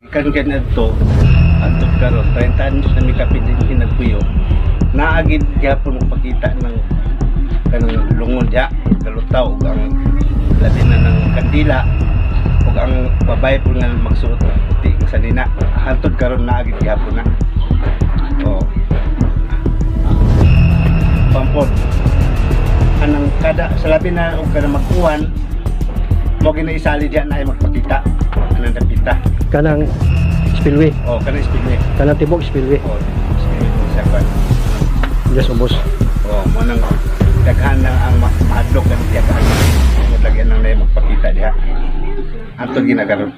Kan adto adto karon 30 anyos na mi kapit din nagpuyo. Naagid gyapon pakita ng kanang lungod ya, kalutaw ug ang labi na ng kandila ug ang babay po nga magsuot ng puti sa nina. Hantod karon naagid gyapon na. Oh. Pampod. Anang kada sa labi na ug kada magkuhan mo ginaisali diyan na ay magpakita. Anang dapita. Kanang spillway. Oh, kana spillway. Kanang tibok spillway. Oh, spillway mo siya kan. Yes, ubos. Oh, mo nang daghan na ang mahadlok kan diya kan. Mo lagyan nang naay magpakita diha. Ato ginagaron.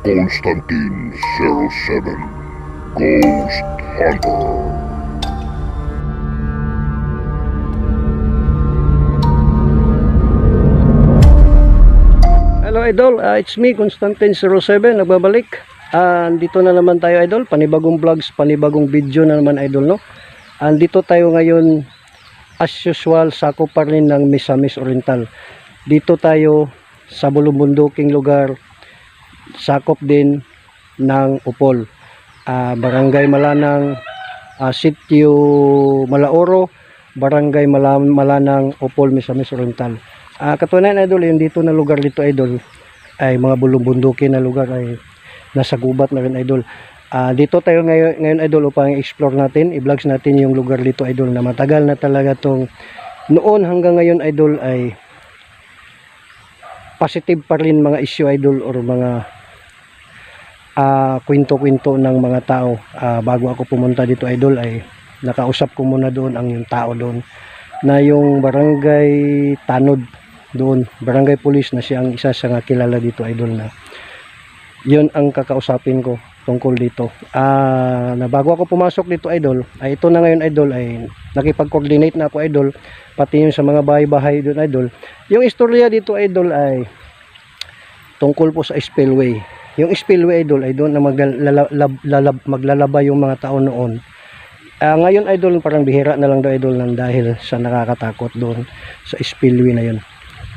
Constantine 07 Ghost Hunter. Hello idol, it's me Constantine 07 nagbabalik. Dito na naman tayo idol, panibagong vlogs, panibagong video na naman idol no. Dito tayo ngayon as usual, sakop pa rin ng Misamis Oriental. Dito tayo sa bulumbunduking lugar, sakop din ng Upol, Barangay Malanang, Sitio Malaoro, Barangay Malanang, Upol, Misamis Oriental. Katunayan idol, yung dito na lugar dito idol ay mga bulumbundukin na lugar, ay nasa gubat na rin idol. Dito tayo ngayon idol upang i-explore natin, i-vlogs natin yung lugar dito idol na matagal na talaga tong noon hanggang ngayon idol ay positive pa rin mga issue idol or mga kwento-kwento ng mga tao. Bago ako pumunta dito idol ay nakausap ko muna doon ang yung tao doon na yung barangay Tanod doon, barangay police na siya ang isa sa nga kilala dito idol, na yun ang kakausapin ko tungkol dito. Na bago ako pumasok dito idol, ay ito na ngayon idol ay nakipag-coordinate na ako idol, pati yung sa mga bahay-bahay doon idol. Yung istorya dito idol ay tungkol po sa spillway. Yung spillway idol ay doon na maglalaba yung mga tao noon. Ngayon idol parang bihira na lang daw idol nang dahil sa nakakatakot doon sa spillway na yun,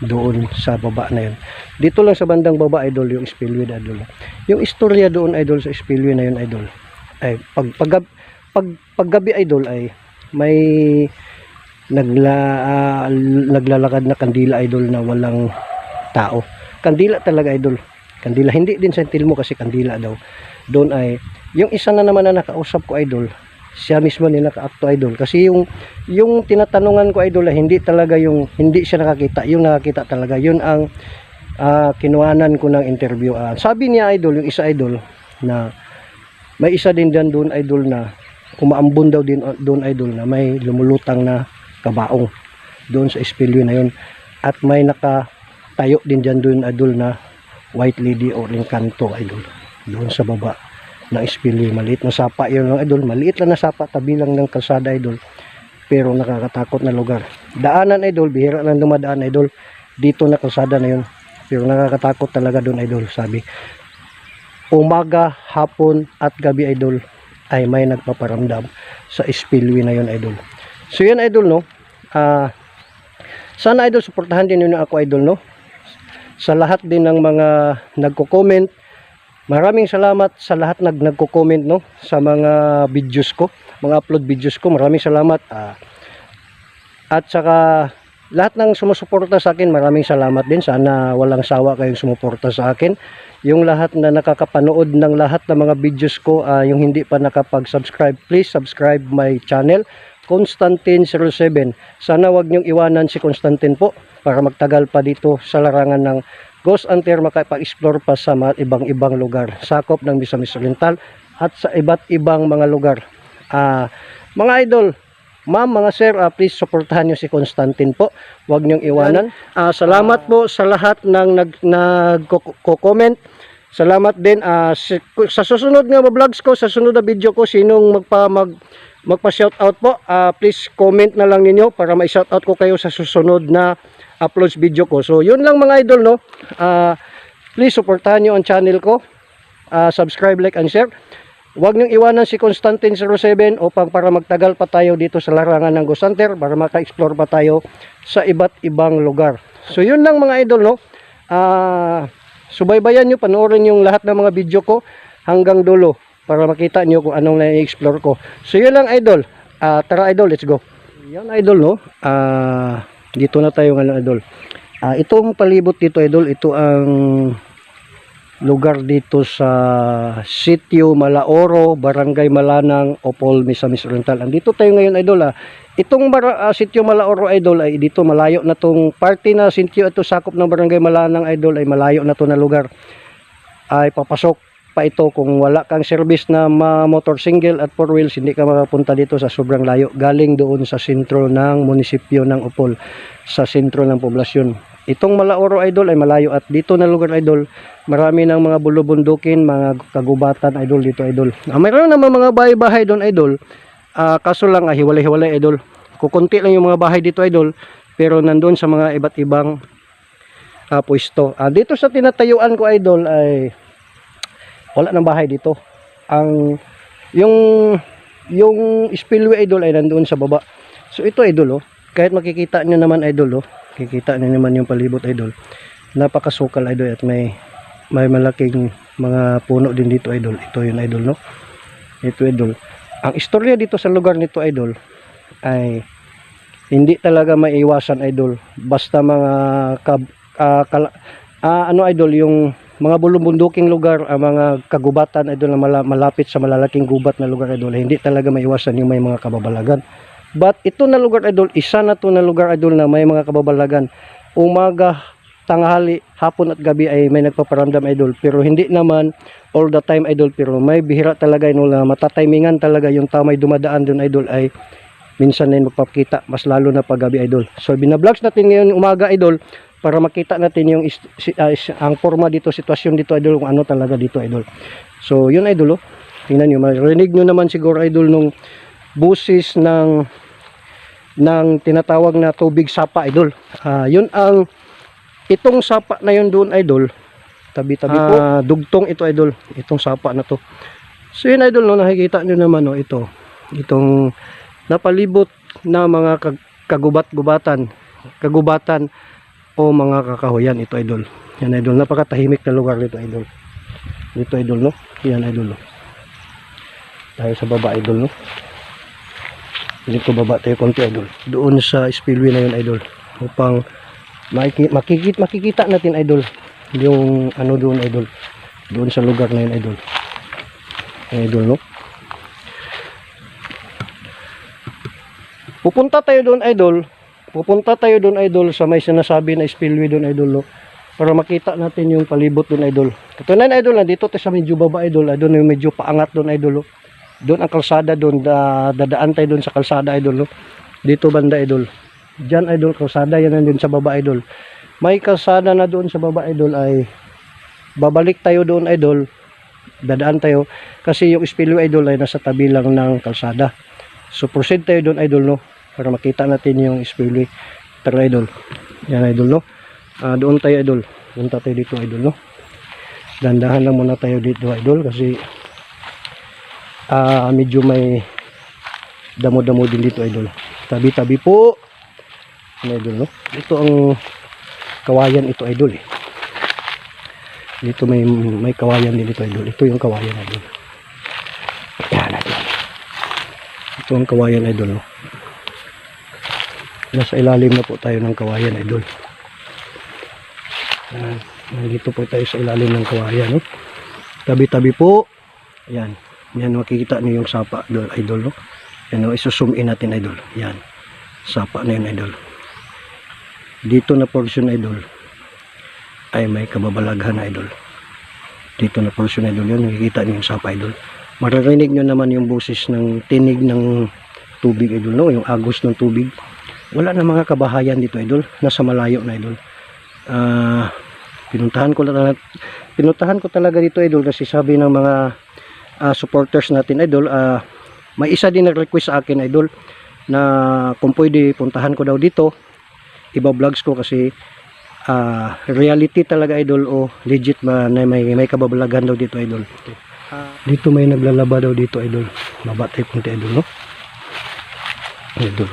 doon sa baba na yun. Dito lang sa bandang baba idol yung spillway idol. Yung istorya doon idol sa spillway na yun idol ay paggabi idol ay may naglalakad na kandila idol na walang tao. Kandila talaga idol, kandila, hindi din sentil mo kasi kandila daw. Doon ay yung isa na naman na nakausap ko idol, siya mismo ni naka-acto idol, kasi yung tinatanungan ko idol hindi talaga yung hindi siya nakakita, yung nakakita talaga yun ang kinuhanan ko ng interview. Sabi niya idol, yung isa idol na may isa din dyan doon idol na umaambon daw din doon idol na may lumulutang na kabaong doon sa spillway na yun, at may nakatayo din dyan doon idol na white lady or engkanto idol doon sa baba ng spillway. Maliit na sapa yun lang idol, maliit lang na sapa, tabi lang ng kalsada idol, pero nakakatakot na lugar. Daanan idol, bihira lang dumadaan idol dito na kalsada na yun, pero nakakatakot talaga doon idol. Sabi umaga, hapon at gabi idol ay may nagpaparamdam sa spillway na yun idol. So yan idol no, sana idol suportahan din yun ako idol no, sa lahat din ng mga nagko-comment. Maraming salamat sa lahat nagko-comment no sa mga videos ko, mga upload videos ko. Maraming salamat. At saka lahat ng sumusuporta sa akin, maraming salamat din. Sana walang sawa kayong sumuporta sa akin. Yung lahat na nakakapanood ng lahat ng mga videos ko, yung hindi pa nakapag-subscribe, please subscribe my channel, Constantine 07. Sana wag niyong iwanan si Constantine po para magtagal pa dito sa larangan ng Ghost Hunter, makapag-explore pa sa ibang-ibang lugar, sakop ng Misamis Oriental at sa iba't ibang mga lugar. Mga idol, ma'am, mga sir, please supportahan nyo si Constantine po, huwag nyong iwanan. Salamat po sa lahat ng nagko-comment. Salamat din sa susunod nga vlogs ko, sa sunod na video ko, sinong magpa-shoutout po, please comment na lang ninyo para ma-shoutout ko kayo sa susunod na uploads video ko. So yun lang mga idol no, please supportahan nyo ang channel ko, subscribe, like and share. Huwag niyong iwanan si Constantine 07 upang para magtagal pa tayo dito sa larangan ng Ghost Hunter para maka-explore pa tayo sa iba't ibang lugar. So yun lang mga idol, no? Subaybayan nyo, panoorin yung lahat ng mga video ko hanggang dulo para makita nyo kung anong na-explore ko. So yun lang idol. Tara idol, let's go. Yan idol, no? Dito na tayo ngayon idol. Itong palibot dito idol, ito ang lugar dito sa Sitio Malaoro, Barangay Malanang, Opol, Misamis Oriental. Andito tayo ngayon idol. Itong Sitio Malaoro idol ay dito malayo na tong parte na sitio ito sakop ng Barangay Malanang idol ay malayo na to na lugar. Ay papasok pa ito kung wala kang service na motor single at four wheels, hindi ka makapunta dito sa sobrang layo. Galing doon sa sentro ng munisipyo ng Opol, sa sentro ng poblasyon. Itong Malaoro idol ay malayo at dito na lugar idol, marami ng mga bulubundukin, mga kagubatan idol dito idol. Mayroon naman mga bahay-bahay doon idol. Kaso lang hiwalay-hiwalay idol. Kukunti lang yung mga bahay dito idol, pero nandoon sa mga iba't ibang pwesto. Dito sa tinatayuan ko idol ay wala nang bahay dito. Yung spillway idol ay nandoon sa baba. So ito idol, kahit makikita nyo naman idol, kikita nyo naman yung palibot idol, napakasukal idol at may malaking mga puno din dito idol. Ito yun idol, no? Ito idol. Ang istorya dito sa lugar nito idol ay hindi talaga maiiwasan idol. Basta mga idol, yung mga bulumbunduking lugar, mga kagubatan idol na malapit sa malalaking gubat na lugar idol, hindi talaga maiiwasan yung may mga kababalagan. But ito na lugar idol, isa na to na lugar idol na may mga kababalagan. Umaga, tanghali, hapon at gabi ay may nagpaparamdam idol. Pero hindi naman all the time idol, pero may bihira talaga idol na matatimingan talaga yung tao may dumadaan doon idol ay minsan na magpapakita, mas lalo na pag gabi idol. So binablogs natin ngayon umaga idol para makita natin yung ang forma dito, sitwasyon dito idol, kung ano talaga dito idol. So yun idol, tingnan nyo, marinig nyo naman siguro idol nung busis ng tinatawag na tubig sapa idol. Yun ang itong sapa na yun doon idol, tabi-tabi po, dugtong ito idol, itong sapa na to. So yun idol, no, nakikita nyo naman, no, itong napalibot na mga kagubatan o mga kakahuyan ito idol. Yan idol, napakatahimik na lugar dito idol. Dito idol, no, yan idol, no. Tayo sa baba idol, no. Dito baba tayo konti idol, doon sa spillway na yun idol, upang makikita natin idol yung ano doon idol, doon sa lugar na yun idol. Idol, no. Pupunta tayo doon idol sa may sinasabi na spillway doon idol, no, para makita natin yung palibot doon idol. Ito na idol, dito tayo sa medyo baba idol, doon yung medyo paangat doon idol, no. Doon ang kalsada doon, dadaan tayo doon sa kalsada idol, no. Dito banda idol, dyan idol kalsada, yan doon sa baba idol. May kalsada na doon sa baba idol, ay babalik tayo doon idol, dadaan tayo kasi yung spillway idol ay nasa tabi lang ng kalsada. So proceed tayo doon idol, no, para makita natin yung spillway. Tara idol, yan idol, no. Doon tayo idol, punta tayo dito idol, no. Dandahan lang muna tayo dito idol kasi medyo may damo-damo din dito idol. Tabi-tabi po idol, no. Ito ang kawayan ito idol, dito may kawayan din dito idol. Ito yung kawayan idol. Yan idol, ito ang kawayan idol, no. Nasa ilalim na po tayo ng kawayan idol. Nandito po tayo sa ilalim ng kawayan, no. Tabi-tabi po. Ayan, yan makikita niyo yung sapa idol, no. Yan, no, isusum in natin idol. Yan, sapa na yun idol. Dito na portion idol ay may kababalaghan idol. Dito na portion idol, yun nakikita niyo yung sapa idol. Maririnig nyo naman yung boses ng tinig ng tubig idol, no, yung agos ng tubig. Wala na mga kabahayan dito idol, nasa malayo na idol. Pinuntahan ko talaga dito idol kasi sabi ng mga supporters natin idol, may isa din nag-request sa akin idol na kung pwede puntahan ko daw dito, iba-vlogs ko kasi reality talaga idol, o legit na may kababalagan daw dito idol. Dito may naglalaba daw dito, idol. Baba tayo punti, idol, no? Idol.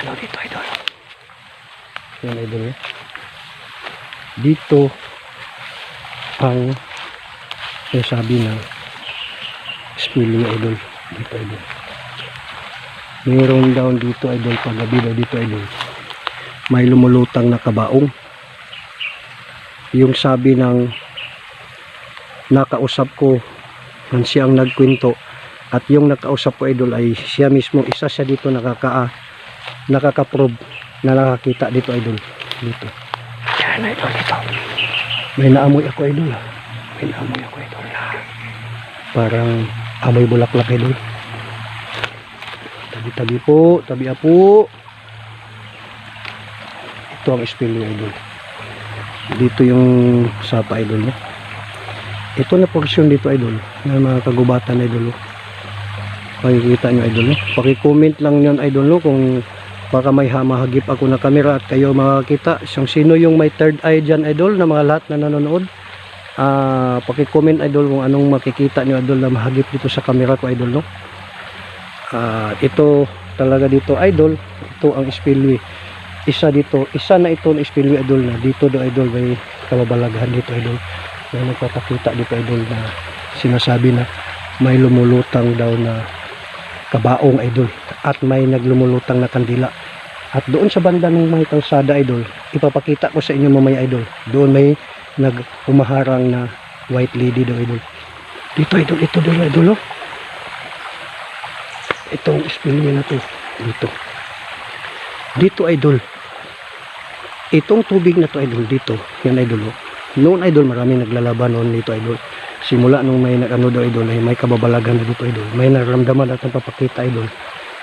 Ano dito, idol? Yan, idol, no? Dito ang sabi ng spelling, idol. Dito, idol. Mayroon daw dito, idol, paggabi daw dito, idol. May lumulutang na kabaong. Yung sabi ng nakausap ko, siya ang nagkwento, at yung nakausap ko, idol, ay siya mismo, isa siya dito nakaka-prove na nakakita dito, idol. Dito. Yan, idol, dito. May naamoy ako, idol. May naamoy ako, idol. Parang amoy bulaklak, idol. Tabi-tabi po, tabi po. Ito ang spelling, idol. Dito yung sapa, idol, no? Ito na portion dito, idol, ng mga kagubatan, idol, no? Makikita nyo, idol, no? Paki-comment lang yun, idol, no? Kung baka may mahagip ako na camera at kayo makakita sino yung may third eye dyan, idol, na mga lahat na nanonood. Paki-comment, idol, kung anong makikita nyo, idol, na mahagip dito sa camera ko, idol, no? Ito talaga dito, idol. Ito ang spillway. Isa na ito na spillway, idol, na dito do, idol, may kababalaghan dito, idol. May nagpapakita dito, idol, na sinasabi na may lumulutang daw na kabaong, idol, at may naglumulutang na kandila. At doon sa banda ng may kalsada, idol, ipapakita ko sa inyo mamaya, idol. Doon may nag-umaharang na white lady daw, idol. Dito, idol, ito daw, idol, no? Itong spillway na to, dito, idol. Itong tubig na to, idol, dito, yan, idol, no? Noon, idol, maraming naglalaban noon dito, idol. Simula nung may nag-ano daw, idol, ay may kababalagan na dito, idol. May naramdaman at papakita, idol.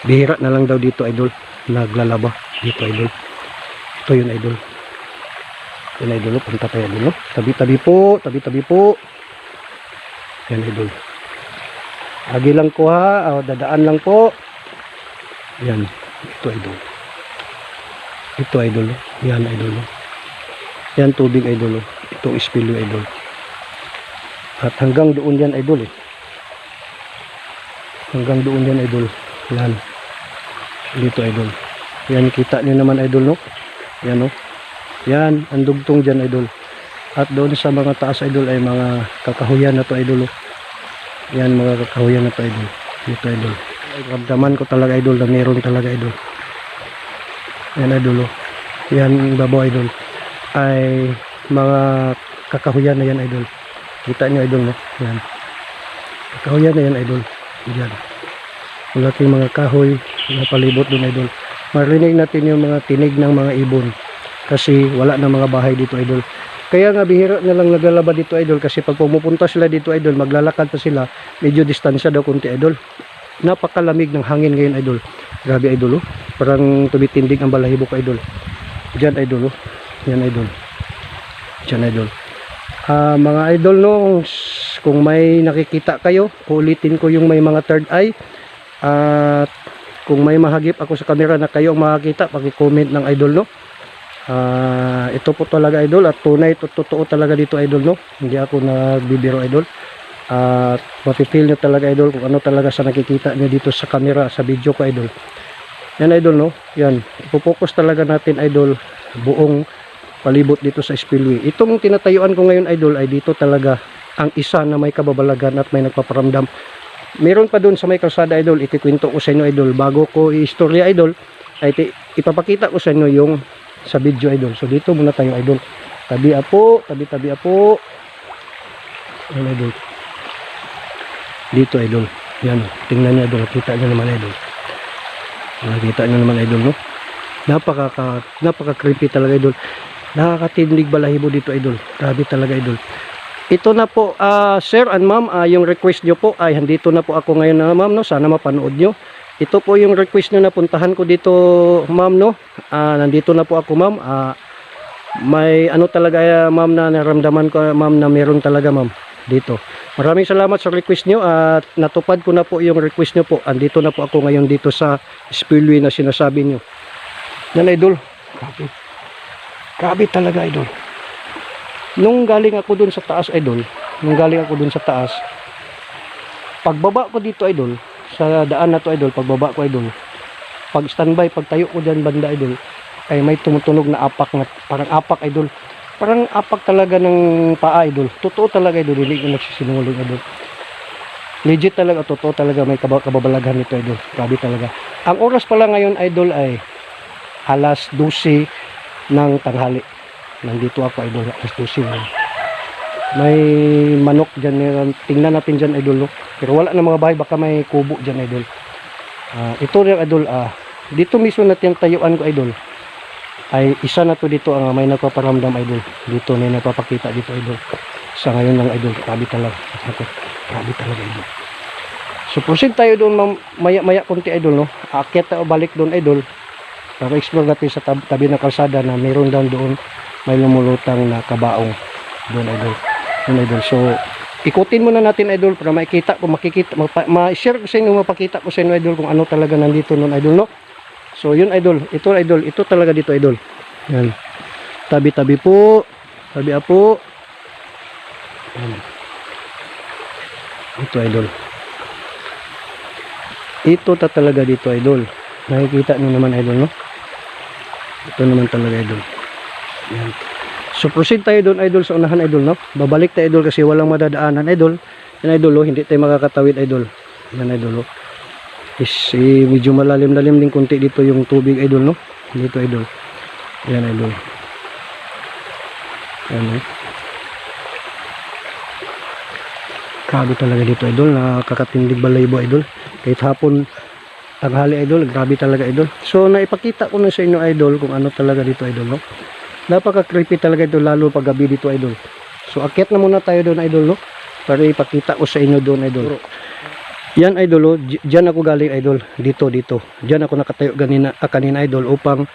Bihira na lang daw dito, idol, naglalaba dito, idol. Ito yun, idol. Yan, idol, punta tayo, idol, no? Tabi-tabi po, tabi-tabi po. Yan, idol. Agi lang ko, ha, dadaan lang po. Yan, ito, idol. Ito, idol, yan, idol. Yan, tubig, idol. Itong spillway, idol. At hanggang doon yan, idol, eh. Hanggang doon yan, idol. Yan. Dito, idol. Yan, kita nyo naman, idol, no? Yan, no? Yan, ang dugtong dyan, idol. At doon sa mga taas, idol, ay mga kakahuyan na to, idol, no? Yan, mga kakahuyan na to, idol. Dito, idol. Ramdaman ko talaga, idol, na meron talaga, idol. Yan, idol, no? Yan, babaw, idol. Ay mga kakahuyan na yan, idol. Kita nyo, idol, no? Yan. Kakahuyan na yan, idol. Yan. Malaking mga kahoy na palibot doon, idol. Marinig natin yung mga tinig ng mga ibon. Kasi wala na mga bahay dito, idol. Kaya nga bihira na lang naglalaba dito, idol. Kasi pag pumupunta sila dito, idol, maglalakad pa sila. Medyo distansya daw kunti, idol. Napakalamig ng hangin ngayon, idol. Grabe, idol, oh. Parang tumitindig ang balahibo ko, idol. Diyan, idol, oh. Yan, idol. Diyan, idol. Mga idol, no, kung may nakikita kayo, ulitin ko yung may mga third eye. At kung may mahagip ako sa camera na kayo ang makakita, paki-comment ng idol, no. Ito po talaga, idol, at tunay, totoo talaga dito, idol, no. Hindi ako nagbibiro, idol. At mapipil nyo talaga, idol, kung ano talaga sa nakikita nyo dito sa camera, sa video ko, idol. Yan, idol, no. Yan, ipopokus talaga natin, idol, buong palibot dito sa spillway. Itong tinatayuan ko ngayon, idol, ay dito talaga ang isa na may kababalagan at may nagpaparamdam. Meron pa doon sa may kalsada, idol, ikikwento ko sa inyo, idol. Bago ko i-istorya, idol, ay ipapakita ko sa inyo yung sa video, idol. So dito muna tayo, idol. Tabi apo, tabi-tabi apo. Yan, idol. Dito, idol. Yan, tingnan niyo, idol. Kita niyo naman, idol. Nakita niyo naman, idol, no? Napaka-creepy talaga, idol. Nakakatindig balahibo dito, idol. Grabe talaga, idol. Ito na po, sir and ma'am, yung request nyo po ay handito na po ako ngayon, ma'am, no? Sana mapanood nyo. Ito po yung request nyo na puntahan ko dito, ma'am, no? Nandito na po ako, ma'am. May ano talaga, ma'am, na naramdaman ko, ma'am, na meron talaga, ma'am, dito. Maraming salamat sa request nyo at natupad ko na po yung request nyo po. Andito na po ako ngayon dito sa spillway na sinasabi nyo. Yan, idol. Grabe. Grabe talaga, idol. Nung galing ako dun sa taas, idol, pagbaba ko dito, idol, sa daan na to, idol, pagbaba ko, idol, pag standby, pag tayo ko dyan banda, idol, ay may tumutunog na apak na, parang apak, idol, parang apak talaga ng paa, idol. Totoo talaga, idol, hindi ko nagsisinungaling, idol. Legit talaga, totoo talaga, may kababalaghan nito, idol. Grabe talaga. Ang oras pala ngayon, idol, ay alas 12 ng tanghali. Nandito ako, idol, alas 12 ngayon. May manok dyan, tingnan natin dyan, idol, no? Pero wala na mga bahay, baka may kubo dyan, idol. Ito rin, idol, dito mismo natin tayuan ko, idol, ay isa na to dito ang may nagpaparamdam, idol. Dito may nagpapakita dito, idol. Sa ngayon lang, idol, grabe talaga. Grabe talaga, idol. So proceed tayo doon maya konti, idol, no. Aakyat tayo balik doon, idol. Para explore natin sa tabi ng kalsada na mayroon doon may lumulutang na kabaong doon, idol. Doon, idol. So ikutin muna natin, idol, para makikita ko, ma-share ko sa inyo, mapakita ko sa inyo, idol, kung ano talaga nandito noon, idol, no. So yun, idol, ito talaga dito, idol. Yan. Tabi-tabi po. Tabi po. Yan. Ito, idol. Ito talaga dito, idol. Nakikita nyo naman, idol, no? Ito naman talaga, idol. Yan. So proceed tayo doon, idol, sa unahan, idol, no? Babalik tayo, idol, kasi walang madadaanan, idol. Yan, idol, hindi tayo makakatawid, idol. Yan, idol, medyo malalim-lalim din konti dito yung tubig, idol, no? Dito, idol. Yan, idol. Yan, grabe talaga dito, idol. Nakakatindig balaybo, idol. Kahit hapon, tanghali, idol, grabe talaga, idol. So naipakita ko na sa inyo, idol, kung ano talaga dito, idol, no? Napaka-creepy talaga ito, lalo pag gabi dito, idol. So akyat na muna tayo doon, idol, no? Para ipakita ko sa inyo doon, idol. Yan, idol, oh. Diyan ako galing, idol. Dito. Diyan ako nakatayo kanina, idol, upang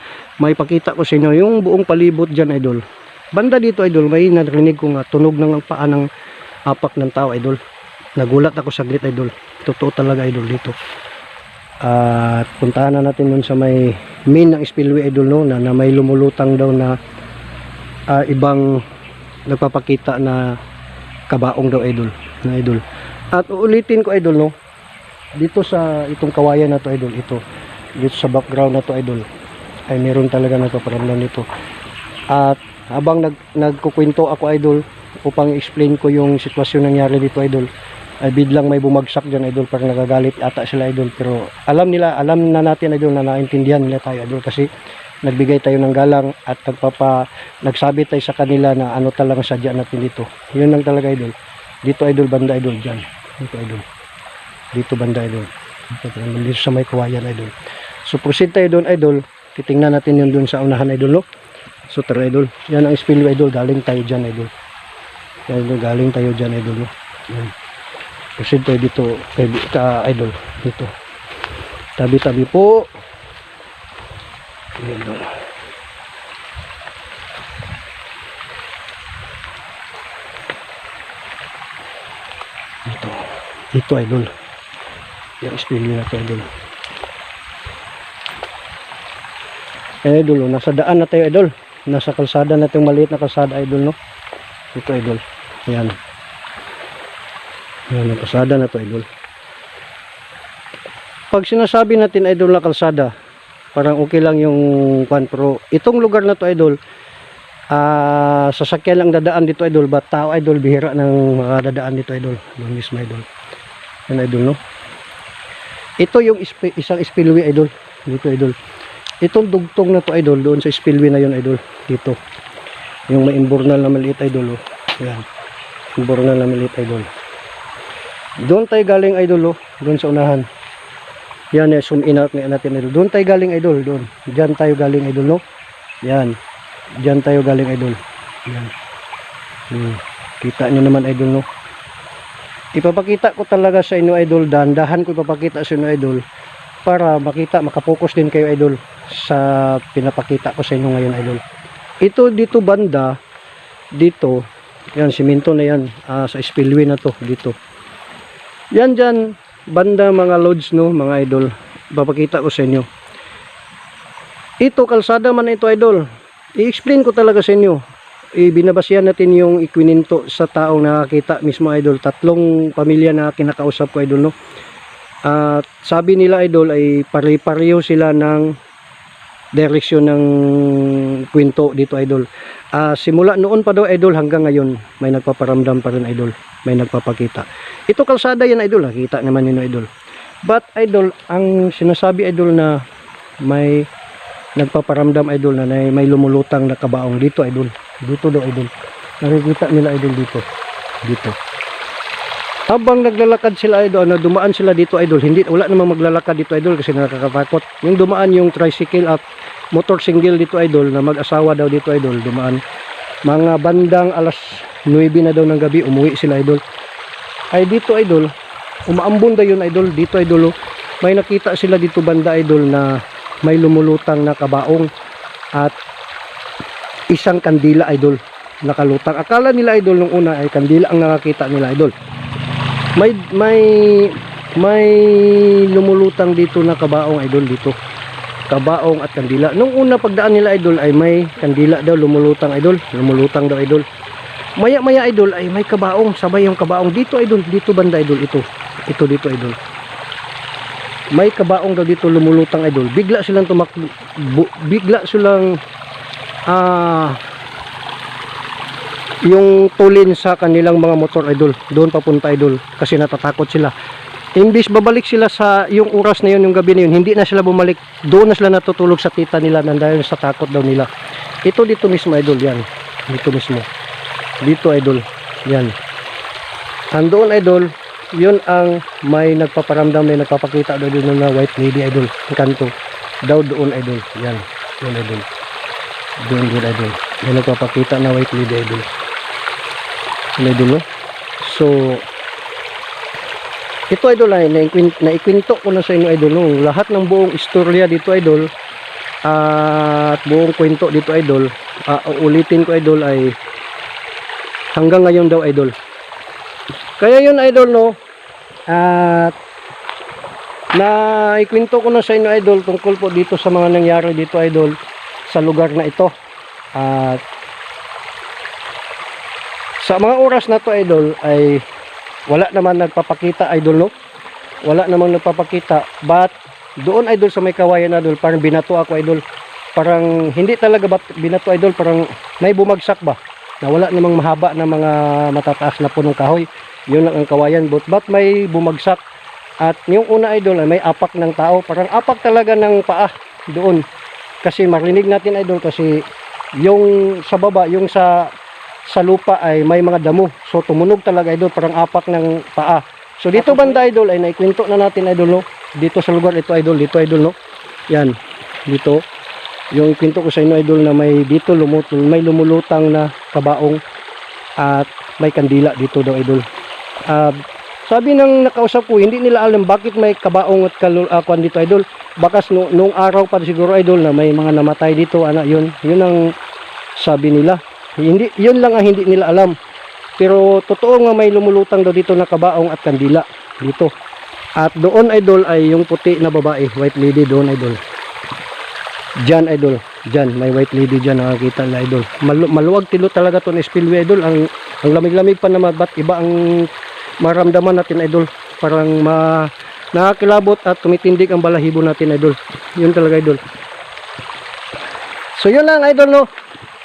maipakita ko sa inyo yung buong palibot diyan, idol. Banda dito, idol, may narinig ko nga tunog ng paa ng apak ng tao, idol. Nagulat ako saglit, idol. Totoo talaga, idol, dito. At puntahan na natin dun sa may main ng spillway, idol, no, na may lumulutang daw na ibang nagpapakita na kabaong daw, idol. At uulitin ko, idol, no, dito sa itong kawayan na to, idol, dito sa background na to, idol, ay meron talaga nagpaparamdam nito. At habang nagkukwento ako, idol, upang explain ko yung sitwasyon nangyari dito, idol, ay biglang may bumagsak dyan, idol, parang nagagalit ata sila, idol. Pero alam na natin, idol, na naintindihan nila tayo, idol, kasi nagbigay tayo ng galang at nagsabi tayo sa kanila na ano talagang sadya natin dito. Yun lang talaga, idol. Dito, idol, banda, idol, dyan. Dito, idol. Dito, banda, idol. Dito sa may kawayan, idol. So proceed tayo doon, idol. Titingnan natin yun doon sa unahan, idol, no? So tara, idol. Yan ang spillway, idol. Galing tayo dyan, idol. Yan, idol. Galing tayo dyan, idol, no? Yan. Proceed tayo dito, idol. Dito. Tabi-tabi po. Yan, idol. Dito, idol. Yung spillway na to, idol. Idol, nasa daan na tayo, idol. Nasa kalsada na itong maliit na kalsada, idol, no? Ito, idol. Ayan. Ayan, ang kalsada na to, idol. Pag sinasabi natin, idol, na kalsada, parang okay lang yung kwan, pero itong lugar na to, idol, sasakyan lang dadaan dito, idol, ba tao, idol, bihira ng mga dadaan dito, idol. Doon mismo, idol. Yan, idol, no? Ito yung isang spillway, idol. Dito, idol. Itong dugtong na to, idol, doon sa spillway na yun, idol. Dito. Yung may imbornal na maliit, idol, oh. Yan. Imbornal na maliit, idol. Doon tayo galing, idol, oh. Doon sa unahan. Yan, zoom in out natin, idol. Doon tayo galing, idol. Doon. Diyan tayo galing, idol, no? Yan. Diyan tayo galing, idol. Yan. Kita nyo naman, idol, no? Ipapakita ko talaga sa inyo, idol. Dahan-dahan ko ipapakita sa inyo, idol. Para makapokus din kayo, idol, sa pinapakita ko sa inyo ngayon, idol. Ito dito banda, dito, yan, simento na yan, sa spillway na to, dito. Yan dyan, banda mga loads, no, mga idol. Ipapakita ko sa inyo. Ito, kalsada man ito, idol. I-explain ko talaga sa inyo. ibinabasihan natin yung ikwininto sa taong nakakita mismo idol. 3 pamilya na kinakausap ko idol no. At sabi nila idol ay pare-pareho sila ng direksyon ng kwento dito idol. Simula noon pa daw idol hanggang ngayon may nagpaparamdam pa rin idol, may nagpapakita. Ito kalsada yan idol, nakita naman nino idol. But idol, ang sinasabi idol na may nagpaparamdam idol na may lumulutang na kabaong dito idol. Dito daw idol. Nakikita nila idol dito. Dito. Habang naglalakad sila idol, na dumaan sila dito idol, wala namang maglalakad dito idol kasi nakakatakot. Yung dumaan yung tricycle at motor single dito idol na mag-asawa daw dito idol, dumaan. Mga bandang alas 9 na daw ng gabi, umuwi sila idol. Ay dito idol, umaambon daw yun idol, dito idol. May nakita sila dito banda idol na may lumulutang na kabaong at isang kandila idol nakalutang. Akala nila idol nung una ay kandila ang nakakita nila idol. May lumulutang dito na kabaong idol dito. Kabaong at kandila. Nung una pagdaan nila idol ay may kandila daw lumulutang idol. Lumulutang daw idol. Maya idol ay may kabaong, sabay yung kabaong dito idol, dito banda idol ito. Ito dito idol. May kabaong daw dito lumulutang idol. Bigla silang bigla silang yung tulin sa kanilang mga motor idol, doon papunta idol kasi natatakot sila. Imbis babalik sila sa yung oras na yun, yung gabi na yun, hindi na sila bumalik, doon na sila natutulog sa tita nila dahil sa takot daw nila. Ito dito mismo idol, yan dito mismo, dito idol, yan andoon idol, yun ang may nagpaparamdam, may nagpapakita daw doon na white lady idol, kanto daw doon idol, yan doon idol, doon idol, may nagpapakita na white lady idol. Idol, no? So ito idol ay naikwento ko na sa inyo idol no? Lahat ng buong istorya dito idol at buong kwento dito idol, uulitin ko idol ay hanggang ngayon daw idol. Kaya yun idol no, at naikwento ko na sa inyo idol tungkol po dito sa mga nangyari dito idol sa lugar na ito. At sa mga oras na to idol ay wala naman nagpapakita idol no, wala namang nagpapakita. But doon idol sa may kawayan idol, parang binato ako idol, parang hindi talaga binato idol, parang may bumagsak ba na wala namang mahaba na mga matataas na punong kahoy, yun lang ang kawayan, but may bumagsak. At yung una idol ay may apak ng tao, parang apak talaga ng paa doon, kasi marinig natin idol kasi yung sa baba, yung sa lupa ay may mga damo. So tumunog talaga idol, parang apak ng paa. So dito banda idol ay naikwento na natin idol no. Dito sa lugar ito idol, dito idol no. Yan, dito. Yung kwento ko sa inyo idol na may dito may lumulutang na kabaong at may kandila dito daw idol. Sabi ng nakausap ko, hindi nila alam bakit may kabaong at kwan dito idol. Bakas nung araw pa siguro idol na may mga namatay dito, yun ang sabi nila. Hindi, yun lang ang hindi nila alam. Pero totoo nga may lumulutang daw dito na kabaong at kandila dito. At doon idol ay yung puti na babae, white lady doon idol. Diyan idol, diyan may white lady diyan, nakakita na idol. Maluwag tilo talaga to na spillway idol. Ang lamig-lamig pa naman, ba't iba ang maramdaman natin idol. Parang nakakilabot at tumitindig ang balahibo natin idol. Yun talaga idol. So yun lang idol no.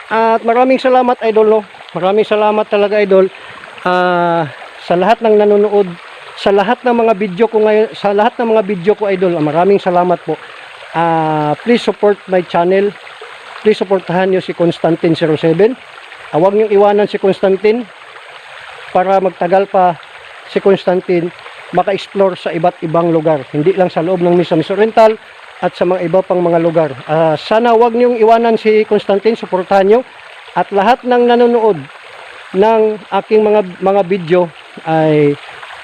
At maraming salamat idol no. Maraming salamat talaga idol sa lahat ng nanonood, sa lahat ng mga video ko ngayon, sa lahat ng mga video ko idol. Maraming salamat po. Please support my channel. Please supportahan niyo si Constantine 07. Huwag niyo iwanan si Constantine para magtagal pa si Constantine maka-explore sa iba't ibang lugar. Hindi lang sa loob ng Misamis Oriental at sa mga iba pang mga lugar. Sana wag niyong iwanan si Constantine, suportahan niyo. At lahat ng nanonood ng aking mga video ay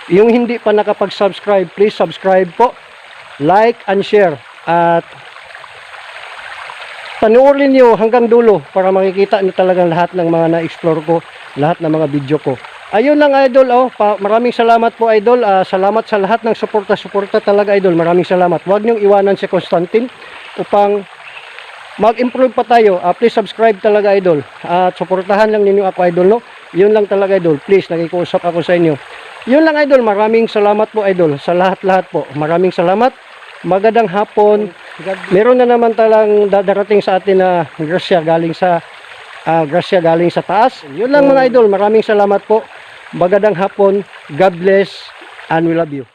yung hindi pa nakapag-subscribe, please subscribe po, like and share. At panoorin niyo hanggang dulo para makikita niyo talagang lahat ng mga na-explore ko, lahat ng mga video ko. Ayun lang idol, maraming salamat po idol. Salamat sa lahat ng suporta talaga idol. Maraming salamat. Huwag niyong iwanan si Constantine upang mag-improve pa tayo. Please subscribe talaga, idol. At suportahan lang ninyo ako, idol, no? Yun lang talaga, idol. Please, nakikiusap ako sa inyo. Yun lang, idol. Maraming salamat po, idol. Sa lahat-lahat po. Maraming salamat. Magandang hapon. Meron na naman talang darating sa atin na grasya galing sa taas. Yun lang mga idol. Maraming salamat po. Magandang hapon. God bless and we love you.